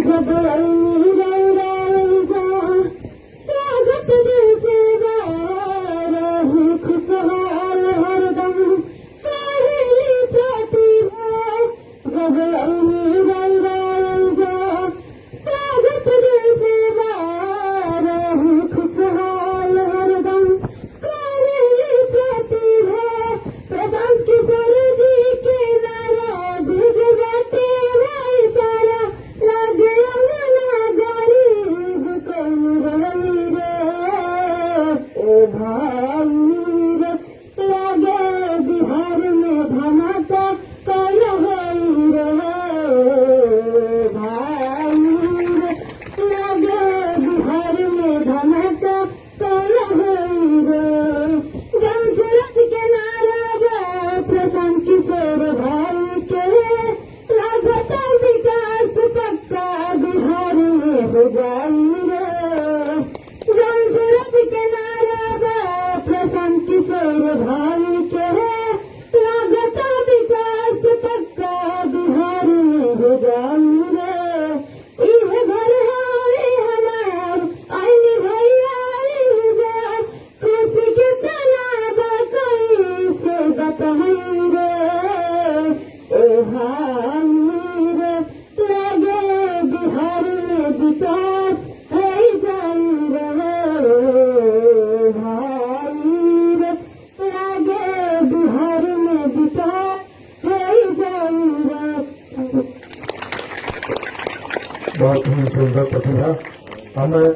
जब स्वागत दिल से खुशहाल हरदम काहेली प्रतिभा जब स्वागत दिल से खुशहाल हरदम काहेली प्रतिभा प्रशांत किशोर जी के नारा गुज जाते भाई सारा लागे अंगना गरीब कौन रही रे ओ भाई रे लागे बिहार में धमाका कौन होई रे भाई रे लागे बिहार में धमाका कौन होई रे जमशेद के नारा बा प्रशांत किशोर भाई के लागता विकास पक्का बिहार में हो जाई रे जमशेद के नारा बा प्रशांत किशोर भाई के लागता विकास पक्का बिहार में हो जाई रे इह घर है हमार आईनी भैया जा खुशी के तनाबा कई से बताई रे ओ भाई रे लागे बिहार में विकास है जाई रे भाई रे लागे बिहार में विकास है जाई रे। बहुत ही सुंदर प्रतिभा हमें